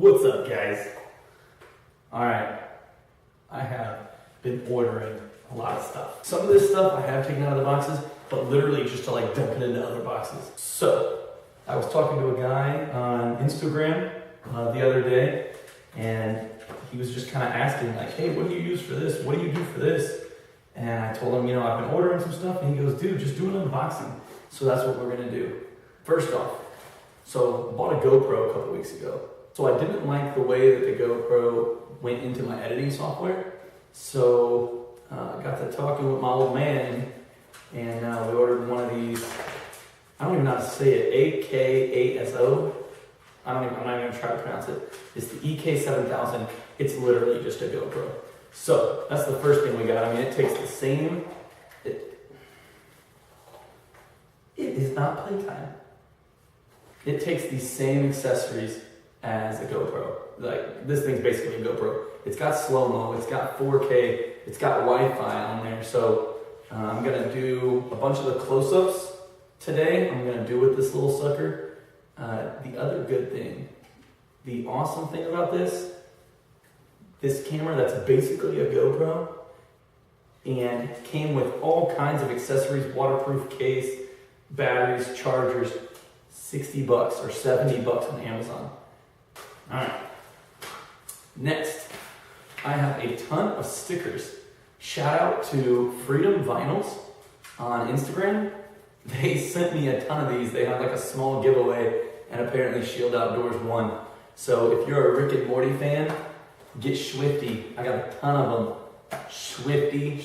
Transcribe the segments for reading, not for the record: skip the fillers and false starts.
What's up, guys? Alright, I have been ordering a lot of stuff. Some of this stuff I have taken out of the boxes, but literally just to like dump it into other boxes. So, I was talking to a guy on Instagram the other day, and he was just kind of asking like, hey, what do you use for this? What do you do for this? And I told him, you know, I've been ordering some stuff, and he goes, dude, just do an unboxing. So that's what we're gonna do. First off, so bought a GoPro a couple weeks ago. So I didn't like the way that the GoPro went into my editing software. So I got to talking with my old man, and we ordered one of these. I don't even know how to say it. AK8SO. I'm not even gonna try to pronounce it. It's the EK7000. It's literally just a GoPro. So that's the first thing we got. I mean, it takes the same. It is not playtime. It takes the same accessories as a GoPro. Like, this thing's basically a GoPro. It's got slow-mo, it's got 4K, it's got Wi-Fi on there. So I'm gonna do a bunch of the close-ups today. I'm gonna do with this little sucker. The other good thing, the awesome thing about this camera that's basically a GoPro and came with all kinds of accessories, waterproof case, batteries, chargers, $60 or $70 on Amazon. All right. Next, I have a ton of stickers. Shout out to Freedom Vinyls on Instagram. They sent me a ton of these. They had like a small giveaway, and apparently Shield Outdoors won. So if you're a Rick and Morty fan, get Swifty. I got a ton of them. Swifty.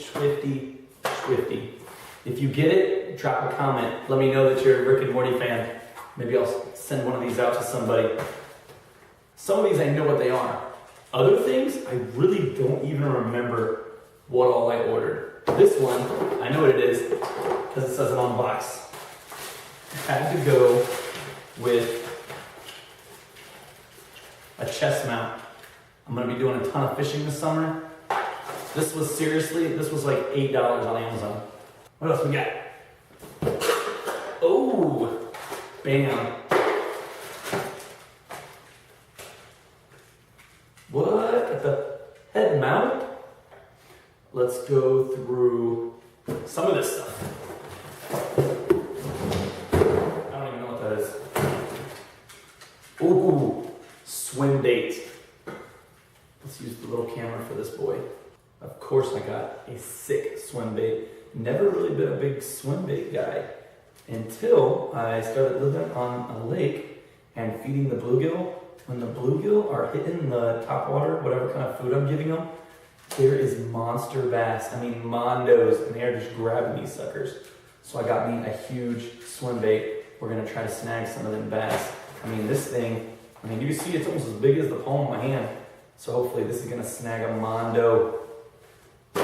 If you get it, drop a comment. Let me know that you're a Rick and Morty fan. Maybe I'll send one of these out to somebody. Some of these I know what they are. Other things, I really don't even remember what all I ordered. This one, I know what it is because it says it on the box. I had to go with a chest mount. I'm gonna be doing a ton of fishing this summer. This was like $8 on Amazon. What else we got? Oh, bam. What at the head mount? Let's go through some of this stuff. I don't even know what that is. Ooh, swim bait. Let's use the little camera for this boy. Of course I got a sick swim bait. Never really been a big swim bait guy until I started living on a lake and feeding the bluegill. When the bluegill are hitting the top water, whatever kind of food I'm giving them, there is monster bass. I mean, mondos, and they are just grabbing these suckers. So I got me a huge swim bait. We're gonna try to snag some of them bass. I mean, this thing, you see it's almost as big as the palm of my hand. So hopefully this is gonna snag a mondo. I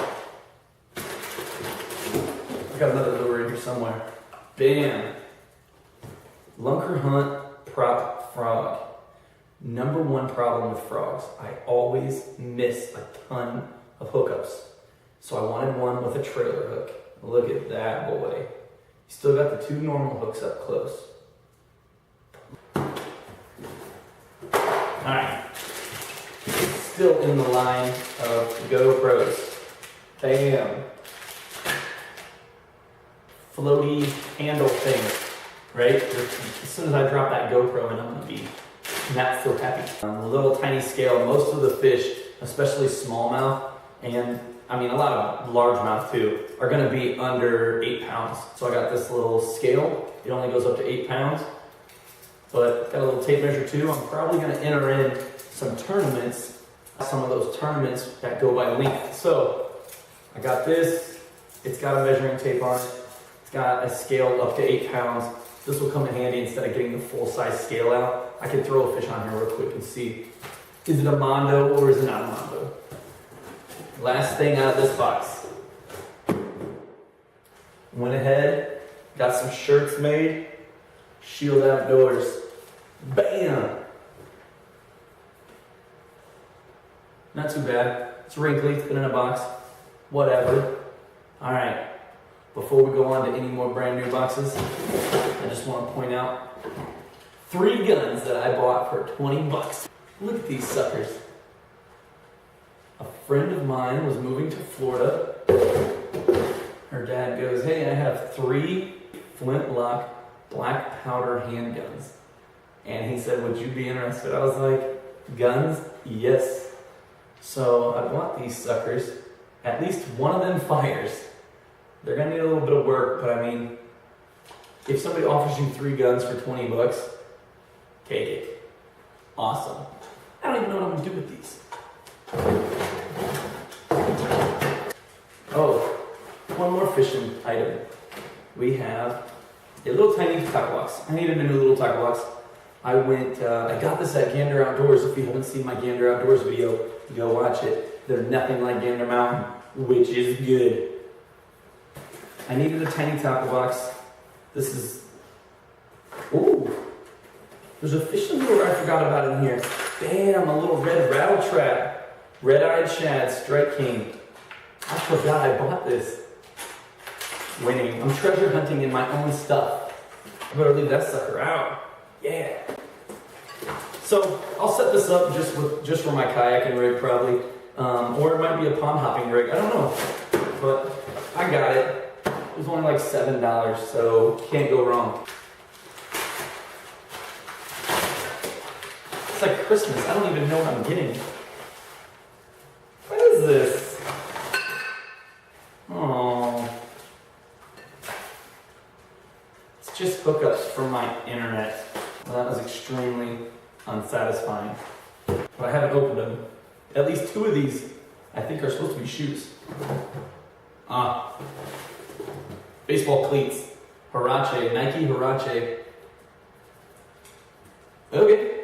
got another lure in here somewhere. Bam! Lunker Hunt Prop Frog. Number one problem with frogs, I always miss a ton of hookups. So I wanted one with a trailer hook. Look at that boy. You still got the two normal hooks up close. Alright. Still in the line of GoPros. Bam. Floaty handle thing, right? As soon as I drop that GoPro in, I'm gonna be not so happy. A little tiny scale. Most of the fish, especially smallmouth, and I mean a lot of largemouth too, are gonna be under 8 pounds. So I got this little scale. It only goes up to 8 pounds, but got a little tape measure too. I'm probably gonna enter in some tournaments, some of those tournaments that go by length. So I got this. It's got a measuring tape on it. It's got a scale up to 8 pounds. This will come in handy instead of getting the full-size scale out. I can throw a fish on here real quick and see, is it a mondo or is it not a mondo? Last thing out of this box. Went ahead, got some shirts made. Shield Outdoors. Bam! Not too bad. It's wrinkly, it's been in a box. Whatever. All right. Before we go on to any more brand new boxes, I just want to point out 3 guns that I bought for $20. Look at these suckers. A friend of mine was moving to Florida. Her dad goes, hey, I have 3 flintlock black powder handguns. And he said, would you be interested? I was like, guns? Yes. So I bought these suckers. At least one of them fires. They're gonna need a little bit of work, but I mean, if somebody offers you 3 guns for 20 bucks, take it. Awesome. I don't even know what I'm gonna do with these. Oh, one more fishing item. We have a little tiny tackle box. I needed a new little tackle box. I got this at Gander Outdoors. If you haven't seen my Gander Outdoors video, go watch it. They're nothing like Gander Mountain, which is good. I needed a tiny tackle box. This is, ooh, there's a fishing lure I forgot about in here. Damn, a little red rattle trap. Red-eyed shad, Strike King. I forgot I bought this. Winning. I'm treasure hunting in my own stuff. I better leave that sucker out. Yeah. So I'll set this up just for my kayaking rig probably. Or it might be a pond hopping rig. I don't know. But I got it. It was only like $7, so can't go wrong. It's like Christmas. I don't even know what I'm getting. What is this? Oh. It's just hookups from my internet. Well, that was extremely unsatisfying. But I haven't opened them. At least 2 of these, I think, are supposed to be shoes. Baseball cleats. Huarache, Nike Huarache. Okay.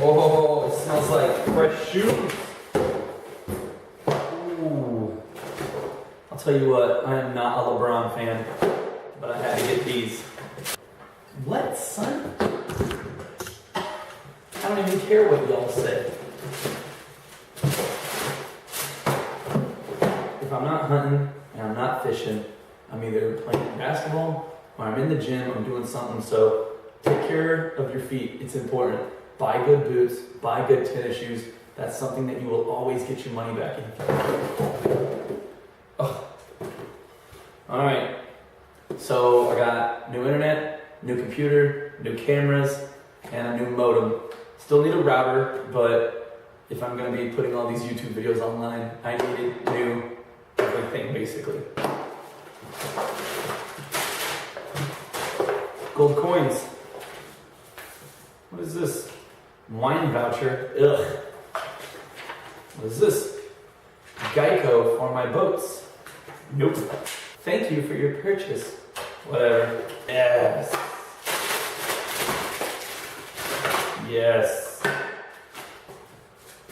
Oh, it smells like fresh shoes. Ooh. I'll tell you what, I am not a LeBron fan, but I had to get these. What, son? I don't even care what y'all say. If I'm not hunting and I'm not fishing, I'm either playing basketball or I'm in the gym, I'm doing something. So take care of your feet. It's important. Buy good boots, buy good tennis shoes. That's something that you will always get your money back in. Oh. All right. So I got new internet, new computer, new cameras, and a new modem. Still need a router, but if I'm going to be putting all these YouTube videos online, I needed new everything, basically. Gold coins. What is this? Wine voucher. Ugh. What is this? Geico for my boats. Nope. Thank you for your purchase. Whatever. Yes. Yes.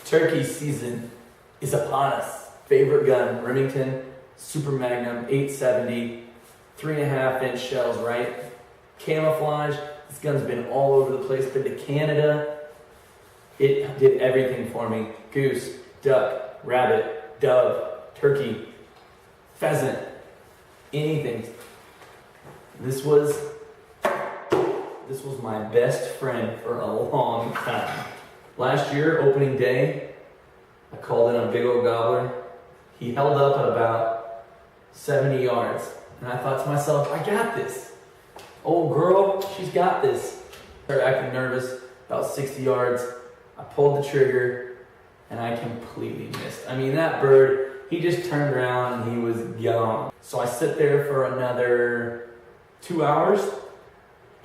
Turkey season is upon us. Favorite gun, Remington Super Magnum 870, 3.5-inch shells, right? Camouflage. This gun's been all over the place. Been to Canada. It did everything for me. Goose, duck, rabbit, dove, turkey, pheasant, anything. This was my best friend for a long time. Last year, opening day, I called in a big old gobbler. He held up at about 70 yards. And I thought to myself, I got this. Old girl, she's got this. Started acting nervous, about 60 yards. I pulled the trigger, and I completely missed. I mean, that bird, he just turned around and he was gone. So I sit there for another 2 hours,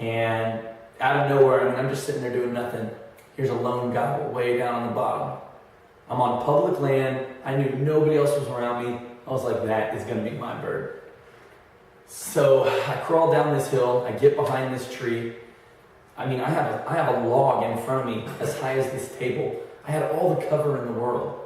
and out of nowhere, I mean, I'm just sitting there doing nothing. Here's a lone gobble way down on the bottom. I'm on public land. I knew nobody else was around me. I was like, that is gonna be my bird. So I crawl down this hill. I get behind this tree. I mean, I have a log in front of me as high as this table. I had all the cover in the world.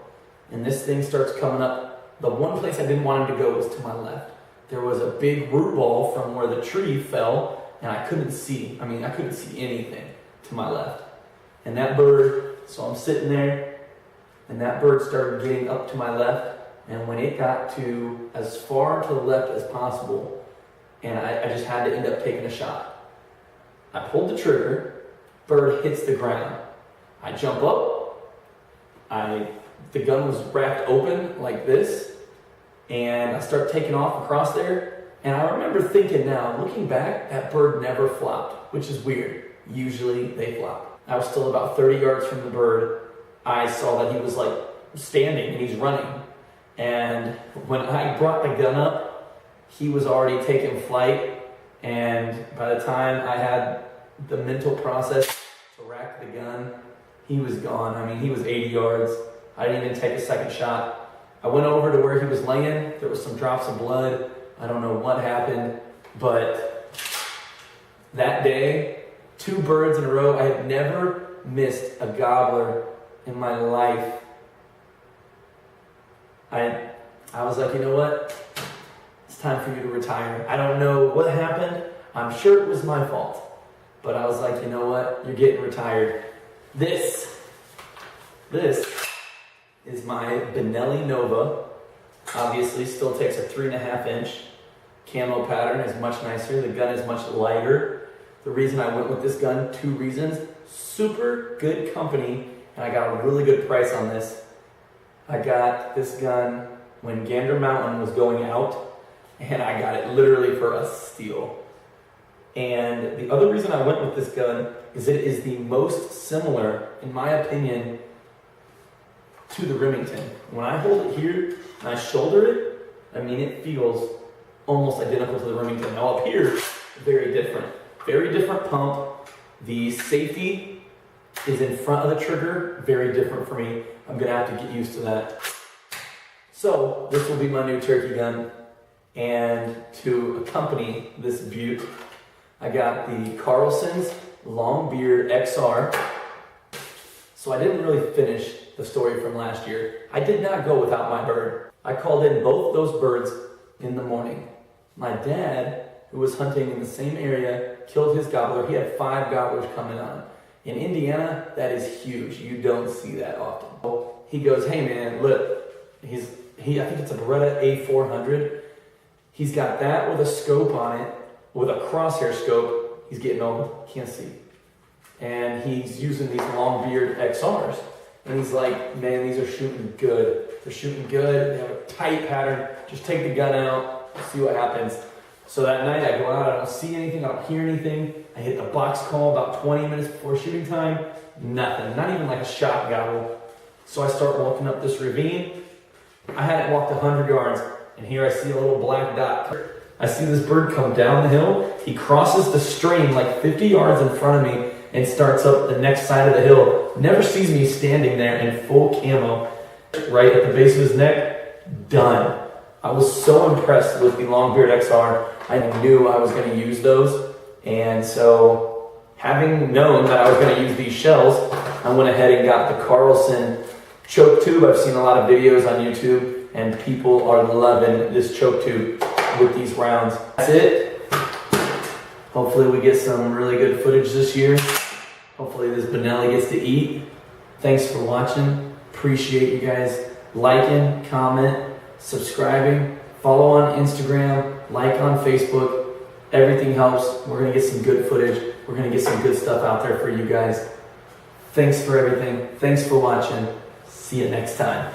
And this thing starts coming up. The one place I didn't want him to go was to my left. There was a big root ball from where the tree fell, and I couldn't see. I mean, I couldn't see anything to my left. And that bird, so I'm sitting there, and that bird started getting up to my left, and when it got to as far to the left as possible, and I just had to end up taking a shot. I pulled the trigger, bird hits the ground. I jump up, the gun was wrapped open like this, and I start taking off across there, and I remember thinking now, looking back, that bird never flopped, which is weird. Usually they flop. I was still about 30 yards from the bird. I saw that he was like standing and he's running. And when I brought the gun up, he was already taking flight. And by the time I had the mental process to rack the gun, he was gone. I mean, he was 80 yards. I didn't even take a second shot. I went over to where he was laying. There was some drops of blood. I don't know what happened, but that day, 2 birds in a row. I had never missed a gobbler in my life. I was like, you know what? It's time for you to retire. I don't know what happened. I'm sure it was my fault. But I was like, you know what? You're getting retired. This is my Benelli Nova. Obviously, still takes a 3.5-inch. Camo pattern is much nicer. The gun is much lighter. The reason I went with this gun, 2 reasons. Super good company, and I got a really good price on this. I got this gun when Gander Mountain was going out, and I got it literally for a steal. And the other reason I went with this gun is it is the most similar, in my opinion, to the Remington. When I hold it here and I shoulder it, I mean, it feels almost identical to the Remington. Now up here, very different. Very different pump. The safety is in front of the trigger. Very different for me. I'm going to have to get used to that. So this will be my new turkey gun. And to accompany this beaut, I got the Carlson's Longbeard XR. So I didn't really finish the story from last year. I did not go without my bird. I called in both those birds in the morning. My dad, who was hunting in the same area, killed his gobbler. He had 5 gobblers coming on. In Indiana, that is huge. You don't see that often. He goes, hey man, look, I think it's a Beretta A400. He's got that with a scope on it, with a crosshair scope. He's getting old, can't see. And he's using these Longbeard XRs. And he's like, man, these are shooting good. They're shooting good, they have a tight pattern. Just take the gun out, see what happens. So that night I go out, I don't see anything, I don't hear anything. I hit the box call about 20 minutes before shooting time. Nothing, not even like a shot gobble. So I start walking up this ravine. I hadn't walked 100 yards, and here I see a little black dot. I see this bird come down the hill. He crosses the stream like 50 yards in front of me and starts up the next side of the hill. Never sees me standing there in full camo, right at the base of his neck. Done. I was so impressed with the Longbeard XR. I knew I was going to use those. And so, having known that I was going to use these shells, I went ahead and got the Carlson choke tube. I've seen a lot of videos on YouTube, and people are loving this choke tube with these rounds. That's it. Hopefully we get some really good footage this year. Hopefully this Benelli gets to eat. Thanks for watching. Appreciate you guys liking, comment, subscribing, follow on Instagram, like on Facebook. Everything helps. We're going to get some good footage. We're going to get some good stuff out there for you guys. Thanks for everything. Thanks for watching. See you next time.